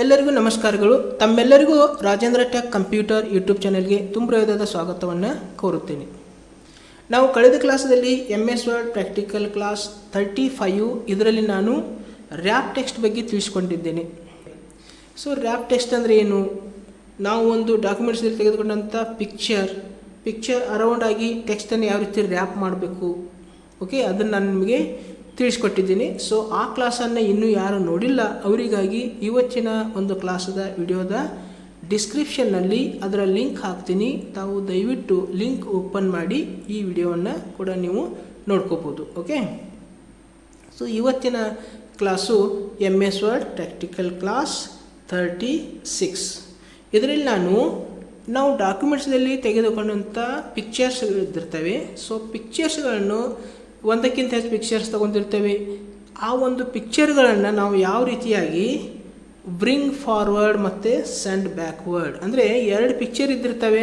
ಎಲ್ಲರಿಗೂ ನಮಸ್ಕಾರಗಳು. ತಮ್ಮೆಲ್ಲರಿಗೂ ರಾಜೇಂದ್ರ ಟೆಕ್ ಕಂಪ್ಯೂಟರ್ ಯೂಟ್ಯೂಬ್ ಚಾನೆಲ್ಗೆ ತುಂಬ ಹೃದಯದ ಸ್ವಾಗತವನ್ನು ಕೋರುತ್ತೇನೆ. ನಾವು ಕಳೆದ ಕ್ಲಾಸಲ್ಲಿ MS ವರ್ಡ್ ಪ್ರಾಕ್ಟಿಕಲ್ ಕ್ಲಾಸ್ 35 ಇದರಲ್ಲಿ ನಾನು ರ್ಯಾಪ್ ಟೆಕ್ಸ್ಟ್ ಬಗ್ಗೆ ತಿಳಿಸ್ಕೊಂಡಿದ್ದೇನೆ. ಸೊ ರ್ಯಾಪ್ ಟೆಕ್ಸ್ಟ್ ಅಂದರೆ ಏನು? ನಾವು ಒಂದು ಡಾಕ್ಯುಮೆಂಟ್ಸಲ್ಲಿ ತೆಗೆದುಕೊಂಡಂಥ ಪಿಕ್ಚರ್ ಅರೌಂಡ್ ಆಗಿ ಟೆಕ್ಸ್ಟನ್ನು ಯಾವ ರೀತಿ ರ್ಯಾಪ್ ಮಾಡಬೇಕು, ಓಕೆ, ಅದನ್ನು ನಾನು ನಿಮಗೆ ತಿಳಿಸ್ಕೊಟ್ಟಿದ್ದೀನಿ. ಸೊ ಆ ಕ್ಲಾಸನ್ನು ಇನ್ನೂ ಯಾರು ನೋಡಿಲ್ಲ ಅವರಿಗಾಗಿ ಇವತ್ತಿನ ಒಂದು ಕ್ಲಾಸದ ವಿಡಿಯೋದ ಡಿಸ್ಕ್ರಿಪ್ಷನ್ನಲ್ಲಿ ಅದರ ಲಿಂಕ್ ಹಾಕ್ತೀನಿ. ತಾವು ದಯವಿಟ್ಟು ಲಿಂಕ್ ಓಪನ್ ಮಾಡಿ ಈ ವಿಡಿಯೋವನ್ನು ಕೂಡ ನೀವು ನೋಡ್ಕೋಬೋದು. ಓಕೆ, ಸೊ ಇವತ್ತಿನ class MS word practical class 36. ಇದರಲ್ಲಿ ನಾವು ಡಾಕ್ಯುಮೆಂಟ್ಸ್ನಲ್ಲಿ ತೆಗೆದುಕೊಂಡಂಥ ಪಿಕ್ಚರ್ಸ್ಗಳಿದ್ದಿರ್ತವೆ. ಸೊ ಪಿಕ್ಚರ್ಸ್ಗಳನ್ನು ಒಂದಕ್ಕಿಂತ ಹೆಚ್ಚು ಪಿಕ್ಚರ್ಸ್ ತೊಗೊಂಡಿರ್ತೇವೆ. ಆ ಒಂದು ಪಿಕ್ಚರ್ಗಳನ್ನು ನಾವು ಯಾವ ರೀತಿಯಾಗಿ ಬ್ರಿಂಗ್ ಫಾರ್ವರ್ಡ್ ಮತ್ತು ಸೆಂಡ್ ಬ್ಯಾಕ್ವರ್ಡ್, ಅಂದರೆ ಎರಡು ಪಿಕ್ಚರ್ ಇದ್ದಿರ್ತವೆ.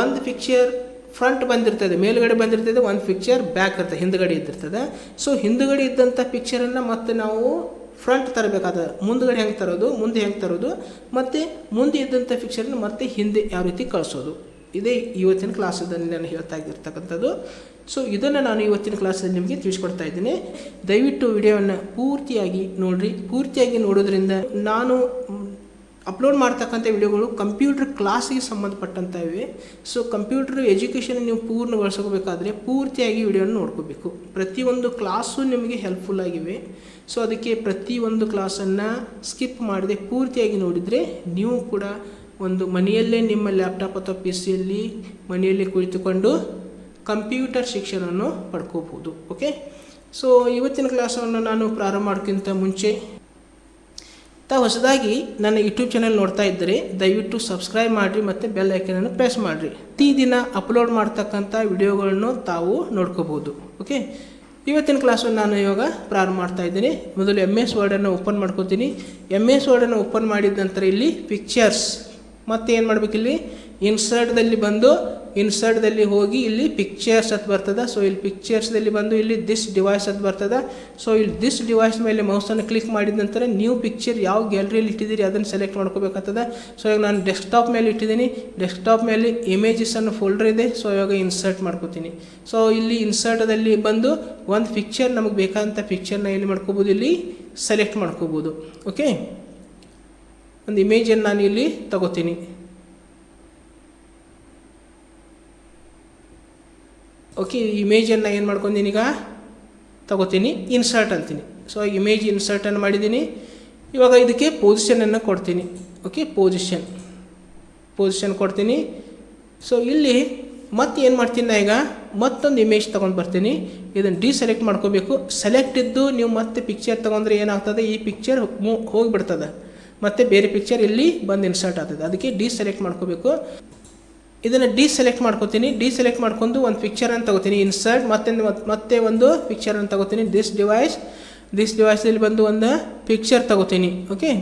ಒಂದು ಪಿಕ್ಚರ್ ಫ್ರಂಟ್ ಬಂದಿರ್ತದೆ, ಮೇಲುಗಡೆ ಬಂದಿರ್ತದೆ, ಒಂದು ಪಿಕ್ಚರ್ ಬ್ಯಾಕ್ ಇರ್ತದೆ, ಹಿಂದುಗಡೆ ಇದ್ದಿರ್ತದೆ. ಸೊ ಹಿಂದುಗಡೆ ಇದ್ದಂಥ ಪಿಕ್ಚರನ್ನು ಮತ್ತೆ ನಾವು ಫ್ರಂಟ್ ತರಬೇಕಾದ, ಮುಂದುಗಡೆ ಹೆಂಗೆ ತರೋದು, ಮುಂದೆ ಹೆಂಗೆ ತರೋದು, ಮತ್ತು ಮುಂದೆ ಇದ್ದಂಥ ಪಿಕ್ಚರನ್ನು ಮತ್ತೆ ಹಿಂದೆ ಯಾವ ರೀತಿ ಕಳಿಸೋದು, ಇದೇ ಇವತ್ತಿನ ಕ್ಲಾಸಲ್ಲಿ ನಾನು ಹೇಳ್ತಾ ಇರ್ತಕ್ಕಂಥದ್ದು. ಸೊ ಇದನ್ನು ನಾನು ಇವತ್ತಿನ ಕ್ಲಾಸಲ್ಲಿ ನಿಮಗೆ ತಿಳಿಸ್ಕೊಡ್ತಾ ಇದ್ದೀನಿ. ದಯವಿಟ್ಟು ವಿಡಿಯೋವನ್ನು ಪೂರ್ತಿಯಾಗಿ ನೋಡಿರಿ. ಪೂರ್ತಿಯಾಗಿ ನೋಡೋದ್ರಿಂದ ನಾನು ಅಪ್ಲೋಡ್ ಮಾಡ್ತಕ್ಕಂಥ ವಿಡಿಯೋಗಳು ಕಂಪ್ಯೂಟರ್ ಕ್ಲಾಸಿಗೆ ಸಂಬಂಧಪಟ್ಟಂಥ ಇವೆ. ಸೊ ಕಂಪ್ಯೂಟರ್ ಎಜುಕೇಷನ್ ನೀವು ಪೂರ್ಣಗೊಳಿಸ್ಕೋಬೇಕಾದ್ರೆ ಪೂರ್ತಿಯಾಗಿ ವಿಡಿಯೋನ ನೋಡ್ಕೋಬೇಕು. ಪ್ರತಿಯೊಂದು ಕ್ಲಾಸು ನಿಮಗೆ ಹೆಲ್ಪ್ಫುಲ್ ಆಗಿವೆ. ಸೊ ಅದಕ್ಕೆ ಪ್ರತಿಯೊಂದು ಕ್ಲಾಸನ್ನು ಸ್ಕಿಪ್ ಮಾಡದೆ ಪೂರ್ತಿಯಾಗಿ ನೋಡಿದರೆ ನೀವು ಕೂಡ ಒಂದು ಮನೆಯಲ್ಲೇ ನಿಮ್ಮ ಲ್ಯಾಪ್ಟಾಪ್ ಅಥವಾ PC ಮನೆಯಲ್ಲಿ ಕುಳಿತುಕೊಂಡು ಕಂಪ್ಯೂಟರ್ ಶಿಕ್ಷಣವನ್ನು ಪಡ್ಕೋಬೋದು. ಓಕೆ, ಸೊ ಇವತ್ತಿನ ಕ್ಲಾಸನ್ನು ನಾನು ಪ್ರಾರಂಭ ಮಾಡೋಕ್ಕಿಂತ ಮುಂಚೆ ತಾವು ಹೊಸದಾಗಿ ನನ್ನ ಯೂಟ್ಯೂಬ್ ಚಾನೆಲ್ ನೋಡ್ತಾ ಇದ್ದರೆ ದಯವಿಟ್ಟು ಸಬ್ಸ್ಕ್ರೈಬ್ ಮಾಡಿರಿ ಮತ್ತು ಬೆಲ್ ಐಕನನ್ನು ಪ್ರೆಸ್ ಮಾಡಿರಿ. ಪ್ರತಿದಿನ ಅಪ್ಲೋಡ್ ಮಾಡ್ತಕ್ಕಂಥ ವಿಡಿಯೋಗಳನ್ನು ತಾವು ನೋಡ್ಕೋಬೋದು. ಓಕೆ, ಇವತ್ತಿನ ಕ್ಲಾಸನ್ನು ನಾನು ಇವಾಗ ಪ್ರಾರಂಭ ಮಾಡ್ತಾ ಇದ್ದೀನಿ. ಮೊದಲು MS ವರ್ಡನ್ನು ಓಪನ್ ಮಾಡ್ಕೋತೀನಿ. MS ವರ್ಡನ್ನು ಓಪನ್ ಮಾಡಿದ ನಂತರ ಇಲ್ಲಿ ಪಿಕ್ಚರ್ಸ್ ಮತ್ತು ಏನು ಮಾಡಬೇಕು, ಇಲ್ಲಿ ಇನ್ಸರ್ಟ್ದಲ್ಲಿ ಹೋಗಿ ಇಲ್ಲಿ ಪಿಕ್ಚರ್ಸ್ ಅಂತ ಬರ್ತದೆ. ಸೊ ಇಲ್ಲಿ ಪಿಕ್ಚರ್ಸ್ದಲ್ಲಿ ಬಂದು ಇಲ್ಲಿ ದಿಸ್ ಡಿವೈಸ್ ಅಂತ ಬರ್ತದೆ. ಸೊ ಇಲ್ಲಿ ದಿಸ್ ಡಿವೈಸ್ ಮೇಲೆ ಮೌಸನ್ನು ಕ್ಲಿಕ್ ಮಾಡಿದ ನಂತರ ನೀವು ಪಿಕ್ಚರ್ ಯಾವ ಗ್ಯಾಲರಿಯಲ್ಲಿ ಇಟ್ಟಿದ್ದೀರಿ ಅದನ್ನು ಸೆಲೆಕ್ಟ್ ಮಾಡ್ಕೋಬೇಕಾಗ್ತದೆ. ಸೊ ಇವಾಗ ನಾನು ಡೆಸ್ಕ್ಟಾಪ್ ಮೇಲೆ ಇಟ್ಟಿದ್ದೀನಿ. ಡೆಸ್ಕ್ಟಾಪ್ ಮೇಲೆ ಇಮೇಜಸ್ ಅನ್ನೋ ಫೋಲ್ಡರ್ ಇದೆ. ಸೊ ಇವಾಗ ಇನ್ಸರ್ಟ್ ಮಾಡ್ಕೋತೀನಿ. ಸೊ ಇಲ್ಲಿ ಇನ್ಸರ್ಟದಲ್ಲಿ ಬಂದು ಒಂದು ಪಿಕ್ಚರ್, ನಮಗೆ ಬೇಕಾದಂಥ ಪಿಕ್ಚರ್ನ ಎಲ್ಲಿ ಮಾಡ್ಕೋಬೋದು, ಇಲ್ಲಿ ಸೆಲೆಕ್ಟ್ ಮಾಡ್ಕೋಬೋದು. ಓಕೆ, ಒಂದು ಇಮೇಜನ್ನು ನಾನು ಇಲ್ಲಿ ತಗೋತೀನಿ. ಓಕೆ, ಇಮೇಜನ್ನು ಏನು ಮಾಡ್ಕೊಂತೀನಿ, ಈಗ ತಗೋತೀನಿ, ಇನ್ಸರ್ಟ್ ಅಂತೀನಿ. ಸೊ ಇಮೇಜ್ ಇನ್ಸರ್ಟನ್ನು ಮಾಡಿದ್ದೀನಿ. ಇವಾಗ ಇದಕ್ಕೆ ಪೊಸಿಷನನ್ನು ಕೊಡ್ತೀನಿ. ಓಕೆ, ಪೊಸಿಷನ್ ಕೊಡ್ತೀನಿ. ಸೊ ಇಲ್ಲಿ ಮತ್ತೆ ಏನು ಮಾಡ್ತೀನಿ, ನಾ ಈಗ ಮತ್ತೊಂದು ಇಮೇಜ್ ತೊಗೊಂಡು ಬರ್ತೀನಿ. ಇದನ್ನು ಡಿಸೆಲೆಕ್ಟ್ ಮಾಡ್ಕೋಬೇಕು. ಸೆಲೆಕ್ಟ್ ಇದ್ದು ನೀವು ಮತ್ತೆ ಪಿಕ್ಚರ್ ತೊಗೊಂಡ್ರೆ ಏನಾಗ್ತದೆ, ಈ ಪಿಕ್ಚರ್ ಹೋಗಿಬಿಡ್ತದೆ, ಮತ್ತು ಬೇರೆ ಪಿಕ್ಚರ್ ಇಲ್ಲಿ ಬಂದು ಇನ್ಸರ್ಟ್ ಆಗ್ತದೆ. ಅದಕ್ಕೆ ಡಿಸೆಲೆಕ್ಟ್ ಮಾಡ್ಕೋಬೇಕು. ಇದನ್ನು ಡಿಸೆಲೆಕ್ಟ್ ಮಾಡ್ಕೋತೀನಿ. ಡಿಸೆಲೆಕ್ಟ್ ಮಾಡ್ಕೊಂಡು ಒಂದು ಪಿಕ್ಚರನ್ನು ತಗೋತೀನಿ, ಇನ್ಸರ್ಟ್, ಮತ್ತೆ ಒಂದು ಪಿಕ್ಚರನ್ನು ತಗೋತೀನಿ. ದಿಸ್ ಡಿವೈಸಲ್ಲಿ ಬಂದು ಒಂದು ಪಿಕ್ಚರ್ ತಗೋತೀನಿ. ಓಕೆ,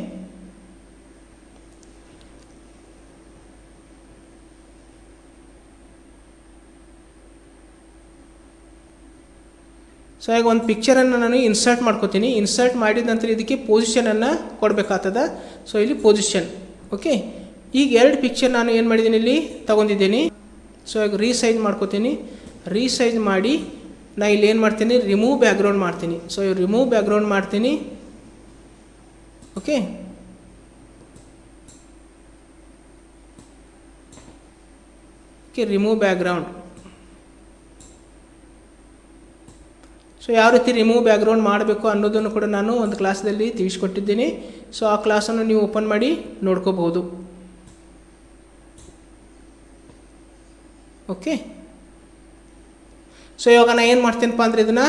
ಸೊ ಈಗ ಒಂದು ಪಿಕ್ಚರನ್ನು ನಾನು ಇನ್ಸರ್ಟ್ ಮಾಡ್ಕೋತೀನಿ. ಇನ್ಸರ್ಟ್ ಮಾಡಿದ ನಂತರ ಇದಕ್ಕೆ ಪೊಸಿಷನನ್ನು ಕೊಡಬೇಕಾಗ್ತದೆ. ಸೊ ಇಲ್ಲಿ ಪೊಸಿಷನ್. ಓಕೆ, ಈಗ ಎರಡು ಪಿಕ್ಚರ್ ನಾನು ಏನು ಮಾಡಿದ್ದೀನಿ, ಇಲ್ಲಿ ತೊಗೊಂಡಿದ್ದೀನಿ. ಸೊ ಈಗ ರೀಸೈಜ್ ಮಾಡ್ಕೋತೀನಿ. ರೀಸೈಜ್ ಮಾಡಿ ನಾನು ಇಲ್ಲಿ ಏನು ಮಾಡ್ತೀನಿ, ರಿಮೂವ್ ಬ್ಯಾಕ್ಗ್ರೌಂಡ್ ಮಾಡ್ತೀನಿ. ಸೊ ರಿಮೂವ್ ಬ್ಯಾಕ್ಗ್ರೌಂಡ್ ಮಾಡ್ತೀನಿ. Okay, remove background. ಸೊ ಯಾವ ರೀತಿ ರಿಮೂವ್ ಬ್ಯಾಕ್ಗ್ರೌಂಡ್ ಮಾಡಬೇಕು ಅನ್ನೋದನ್ನು ಕೂಡ ನಾನು ಒಂದು ಕ್ಲಾಸಲ್ಲಿ ತಿಳಿಸ್ಕೊಟ್ಟಿದ್ದೀನಿ. ಸೊ ಆ ಕ್ಲಾಸನ್ನು ನೀವು ಓಪನ್ ಮಾಡಿ ನೋಡ್ಕೋಬಹುದು. ಓಕೆ, ಸೊ ಇವಾಗ ನಾನು ಏನು ಮಾಡ್ತೀನಪ್ಪ ಅಂದರೆ ಇದನ್ನು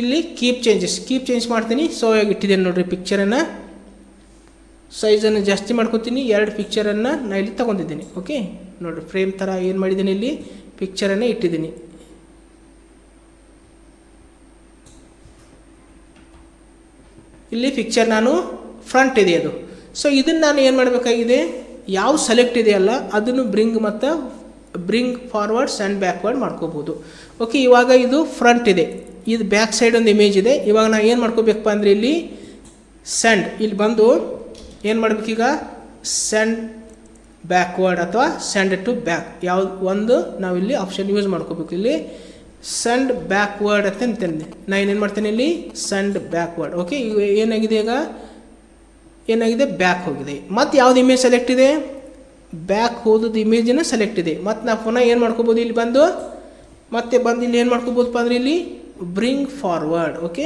ಇಲ್ಲಿ ಕೀಪ್ ಚೇಂಜ್ ಮಾಡ್ತೀನಿ. ಸೊ ಇವಾಗ ಇಟ್ಟಿದ್ದೇನೆ ನೋಡಿರಿ ಪಿಕ್ಚರನ್ನು. ಸೈಜನ್ನು ಜಾಸ್ತಿ ಮಾಡ್ಕೊತೀನಿ. ಎರಡು ಪಿಕ್ಚರನ್ನು ನಾನು ಇಲ್ಲಿ ತೊಗೊಂಡಿದ್ದೀನಿ. ಓಕೆ, ನೋಡಿರಿ ಫ್ರೇಮ್ ಥರ ಏನು ಮಾಡಿದ್ದೀನಿ, ಇಲ್ಲಿ ಪಿಕ್ಚರನ್ನು ಇಟ್ಟಿದ್ದೀನಿ. ಇಲ್ಲಿ ಪಿಕ್ಚರ್ ನಾನು ಫ್ರಂಟ್ ಇದೆ ಅದು. ಸೊ ಇದನ್ನು ನಾನು ಏನು ಮಾಡಬೇಕಾಗಿದೆ, ಯಾವ ಸೆಲೆಕ್ಟ್ ಇದೆಯಲ್ಲ ಅದನ್ನು ಬ್ರಿಂಗ್ ಫಾರ್ವರ್ಡ್ ಆ್ಯಂಡ್ ಬ್ಯಾಕ್ವರ್ಡ್ ಮಾಡ್ಕೋಬೋದು. ಓಕೆ, ಇವಾಗ ಇದು ಫ್ರಂಟ್ ಇದೆ, ಇದು ಬ್ಯಾಕ್ ಸೈಡ್ ಒಂದು ಇಮೇಜ್ ಇದೆ. ಇವಾಗ ನಾನು ಏನು ಮಾಡ್ಕೋಬೇಕಪ್ಪ ಅಂದರೆ ಇಲ್ಲಿ ಇಲ್ಲಿ ಬಂದು ಏನು ಮಾಡಬೇಕೀಗ ಸೆಂಡ್ ಬ್ಯಾಕ್ವರ್ಡ್ ಅಥವಾ ಸೆಂಡ್ ಟು ಬ್ಯಾಕ್ ಯಾವ್ದು ಒಂದು ನಾವಿಲ್ಲಿ ಆಪ್ಷನ್ ಯೂಸ್ ಮಾಡ್ಕೋಬೇಕು. ಇಲ್ಲಿ ಸೆಂಡ್ ಬ್ಯಾಕ್ವರ್ಡ್ ಅಂತ ಅಂತಂದೆ, ನಾನು ಏನೇನು ಮಾಡ್ತೇನೆ ಇಲ್ಲಿ ಸೆಂಡ್ ಬ್ಯಾಕ್ವರ್ಡ್. ಓಕೆ, ಈಗ ಏನಾಗಿದೆ, ಈಗ ಏನಾಗಿದೆ ಬ್ಯಾಕ್ ಹೋಗಿದೆ. ಮತ್ತು ಯಾವ್ದು ಇಮೇಜ್ ಸೆಲೆಕ್ಟ್ ಇದೆ, ಬ್ಯಾಕ್ ಹೋದದ್ದು ಇಮೇಜನ್ನು ಸೆಲೆಕ್ಟ್ ಇದೆ. ಮತ್ತು ನಾವು ಪುನಃ ಏನು ಮಾಡ್ಕೋಬೋದು, ಇಲ್ಲಿ ಬಂದು ಮತ್ತೆ ಬಂದು ಇಲ್ಲಿ ಏನು ಮಾಡ್ಕೋಬೋದಪ್ಪ ಅಂದರೆ ಇಲ್ಲಿ bring forward. Okay,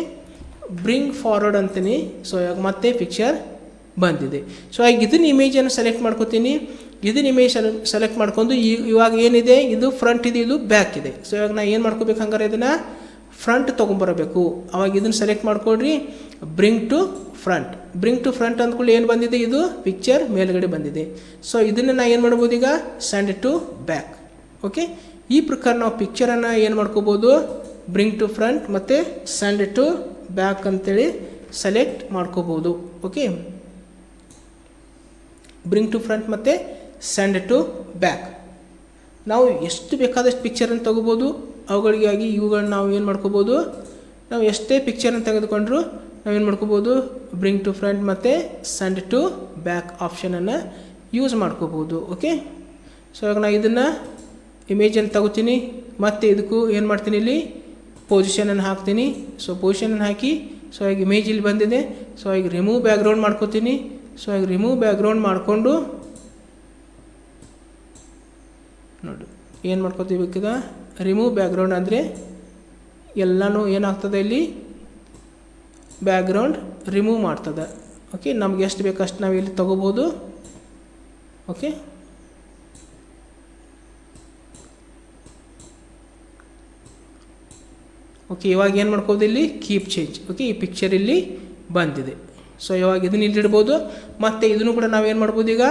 bring forward ಅಂತೀನಿ. ಸೊ ಇವಾಗ ಮತ್ತೆ ಪಿಕ್ಚರ್ ಬಂದಿದೆ. ಸೊ ಈಗ ಇದನ್ನ ಇಮೇಜನ್ನು ಸೆಲೆಕ್ಟ್ ಮಾಡ್ಕೋತೀನಿ. ಇದನ್ನ ಇಮೇಜ್ ಸೆಲೆಕ್ಟ್ ಮಾಡ್ಕೊಂಡು ಇವಾಗ ಏನಿದೆ, ಇದು ಫ್ರಂಟ್ ಇದೆ, ಇದು ಬ್ಯಾಕ್ ಇದೆ. ಸೊ ಇವಾಗ ನಾನು ಏನು ಮಾಡ್ಕೋಬೇಕು, ಹಂಗಾರೆ ಇದನ್ನು ಫ್ರಂಟ್ ತೊಗೊಂಬರಬೇಕು. ಅವಾಗ ಇದನ್ನು ಸೆಲೆಕ್ಟ್ ಮಾಡ್ಕೊಳ್ರಿ, bring to front. Bring to front ಅಂದ್ಕೊಳ್ಳಿ ಏನು ಬಂದಿದೆ, ಇದು ಪಿಕ್ಚರ್ ಮೇಲ್ಗಡೆ ಬಂದಿದೆ. ಸೊ ಇದನ್ನು ನಾನು ಏನು ಮಾಡ್ಬೋದು, ಈಗ ಸೆಂಡ್ ಟು ಬ್ಯಾಕ್. ಓಕೆ, ಈ ಪ್ರಕಾರ ನಾವು ಪಿಕ್ಚರನ್ನು ಏನು ಮಾಡ್ಕೋಬೋದು, ಬ್ರಿಂಗ್ ಟು ಫ್ರಂಟ್ ಮತ್ತು ಸೆಂಡ್ ಟು ಬ್ಯಾಕ್ ಅಂತೇಳಿ ಸೆಲೆಕ್ಟ್ ಮಾಡ್ಕೋಬೋದು. ಓಕೆ, ಬ್ರಿಂಗ್ ಟು ಫ್ರಂಟ್ ಮತ್ತು ಸೆಂಡ್ ಟು ಬ್ಯಾಕ್. ನಾವು ಎಷ್ಟು ಬೇಕಾದಷ್ಟು ಪಿಕ್ಚರನ್ನು ತೊಗೋಬೋದು. ಅವುಗಳಿಗಾಗಿ ಇವುಗಳನ್ನ ನಾವು ಏನು ಮಾಡ್ಕೋಬೋದು, ನಾವು ಎಷ್ಟೇ ಪಿಕ್ಚರನ್ನು ತೆಗೆದುಕೊಂಡ್ರು ನಾವೇನು ಮಾಡ್ಕೋಬೋದು, ಬ್ರಿಂಗ್ ಟು ಫ್ರಂಟ್ ಮತ್ತು ಸೆಂಡ್ ಟು ಬ್ಯಾಕ್ ಆಪ್ಷನನ್ನು ಯೂಸ್ ಮಾಡ್ಕೋಬೋದು. ಓಕೆ, ಸೊ ಇವಾಗ ನಾನು ಇದನ್ನು ಇಮೇಜನ್ನು ತಗೋತೀನಿ, ಮತ್ತು ಇದಕ್ಕೂ ಏನು ಮಾಡ್ತೀನಿ, ಇಲ್ಲಿ ಪೊಸಿಷನನ್ನು ಹಾಕ್ತೀನಿ. ಸೊ ಪೊಸಿಷನನ್ನು ಹಾಕಿ, ಸೊ ಈಗ ಇಮೇಜ್ ಇಲ್ಲಿ ಬಂದಿದೆ. ಸೊ ಈಗ ರಿಮೂವ್ ಬ್ಯಾಕ್ಗ್ರೌಂಡ್ ಮಾಡ್ಕೋತೀನಿ. ಸೊ ಈಗ ರಿಮೂವ್ ಬ್ಯಾಕ್ಗ್ರೌಂಡ್ ಮಾಡಿಕೊಂಡು ನೋಡಿ ಏನು ಮಾಡ್ಕೋತೀವಿ, ಈಗ ರಿಮೂವ್ ಬ್ಯಾಕ್ಗ್ರೌಂಡ್ ಅಂದರೆ ಎಲ್ಲನೂ ಏನಾಗ್ತದೆ, ಇಲ್ಲಿ ಬ್ಯಾಕ್ಗ್ರೌಂಡ್ ರಿಮೂವ್ ಮಾಡ್ತದೆ. ಓಕೆ, ನಮ್ಗೆ ಎಷ್ಟು ಬೇಕಷ್ಟು ನಾವು ಇಲ್ಲಿ ತೊಗೋಬೋದು. ಓಕೆ, ಓಕೆ, ಇವಾಗ ಏನು ಮಾಡ್ಕೋಬೋದು, ಇಲ್ಲಿ ಕೀಪ್ ಚೇಂಜ್. ಓಕೆ, ಈ ಪಿಕ್ಚರ್ ಇಲ್ಲಿ ಬಂದಿದೆ. ಸೊ ಇವಾಗ ಇದನ್ನ ಇಲ್ಲಿ ಇಡ್ಬೋದು. ಮತ್ತು ಇದನ್ನು ಕೂಡ ನಾವೇನು ಮಾಡ್ಬೋದು, ಈಗ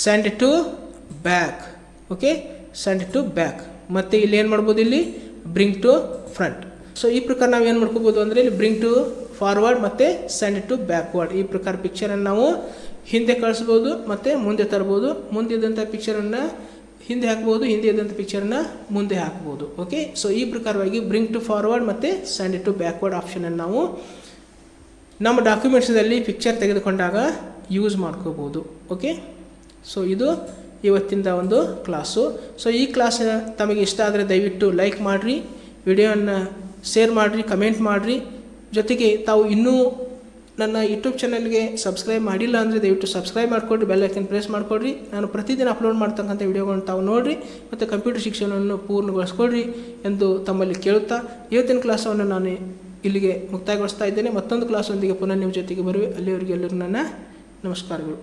send to back. Okay, send to back. ಮತ್ತು ಇಲ್ಲಿ ಏನು ಮಾಡ್ಬೋದು, ಇಲ್ಲಿ ಬ್ರಿಂಗ್ ಟು ಫ್ರಂಟ್. ಸೊ ಈ ಪ್ರಕಾರ ನಾವು ಏನು ಮಾಡ್ಕೋಬೋದು ಅಂದರೆ ಇಲ್ಲಿ ಬ್ರಿಂಗ್ ಟು ಫಾರ್ವರ್ಡ್ ಮತ್ತು ಸೆಂಡ್ ಟು ಬ್ಯಾಕ್ವರ್ಡ್. ಈ ಪ್ರಕಾರ ಪಿಕ್ಚರನ್ನು ನಾವು ಹಿಂದೆ ಕಳಿಸ್ಬೋದು ಮತ್ತು ಮುಂದೆ ತರ್ಬೋದು. ಮುಂದೆ ಇದ್ದಂಥ ಪಿಕ್ಚರನ್ನು ಹಿಂದೆ ಹಾಕ್ಬೋದು, ಹಿಂದೆ ಇದ್ದಂಥ ಪಿಕ್ಚರನ್ನು ಮುಂದೆ ಹಾಕ್ಬೋದು. ಓಕೆ, ಸೊ ಈ ಪ್ರಕಾರವಾಗಿ ಬ್ರಿಂಗ್ ಟು ಫಾರ್ವರ್ಡ್ ಮತ್ತು ಸೆಂಡ್ ಟು ಬ್ಯಾಕ್ವರ್ಡ್ ಆಪ್ಷನನ್ನು ನಾವು ನಮ್ಮ ಡಾಕ್ಯುಮೆಂಟ್ಸಲ್ಲಿ ಪಿಕ್ಚರ್ ತೆಗೆದುಕೊಂಡಾಗ ಯೂಸ್ ಮಾಡ್ಕೋಬೋದು. ಓಕೆ, ಸೊ ಇದು ಇವತ್ತಿನ ಒಂದು ಕ್ಲಾಸು. ಸೊ ಈ ಕ್ಲಾಸ್ ತಮಗೆ ಇಷ್ಟ ಆದರೆ ದಯವಿಟ್ಟು ಲೈಕ್ ಮಾಡಿರಿ, ವಿಡಿಯೋವನ್ನು ಶೇರ್ ಮಾಡಿರಿ, ಕಮೆಂಟ್ ಮಾಡಿರಿ. ಜೊತೆಗೆ ತಾವು ಇನ್ನೂ ನನ್ನ ಯೂಟ್ಯೂಬ್ ಚಾನಲ್ಗೆ ಸಬ್ಸ್ಕ್ರೈಬ್ ಮಾಡಿಲ್ಲ ಅಂದರೆ ದಯವಿಟ್ಟು ಸಬ್ಸ್ಕ್ರೈಬ್ ಮಾಡಿಕೊಡ್ರಿ, ಬೆಲ್ ಐಕನ್ ಪ್ರೆಸ್ ಮಾಡಿಕೊಡ್ರಿ. ನಾನು ಪ್ರತಿದಿನ ಅಪ್ಲೋಡ್ ಮಾಡ್ತಕ್ಕಂಥ ವಿಡಿಯೋಗಳನ್ನು ತಾವು ನೋಡಿರಿ ಮತ್ತು ಕಂಪ್ಯೂಟರ್ ಶಿಕ್ಷಣವನ್ನು ಪೂರ್ಣಗೊಳಿಸ್ಕೊಡ್ರಿ ಎಂದು ತಮ್ಮಲ್ಲಿ ಕೇಳುತ್ತಾ ಇವತ್ತಿನ ಕ್ಲಾಸನ್ನು ನಾನು ಇಲ್ಲಿಗೆ ಮುಕ್ತಾಯಗೊಳಿಸ್ತಾ ಇದ್ದೇನೆ. ಮತ್ತೊಂದು ಕ್ಲಾಸೊಂದಿಗೆ ಪುನಃ ನಿಮ್ಮ ಜೊತೆಗೆ ಬರುವೆ. ಅಲ್ಲಿವರೆಗೆ ಎಲ್ಲರಿಗೂ ನನ್ನ ನಮಸ್ಕಾರಗಳು.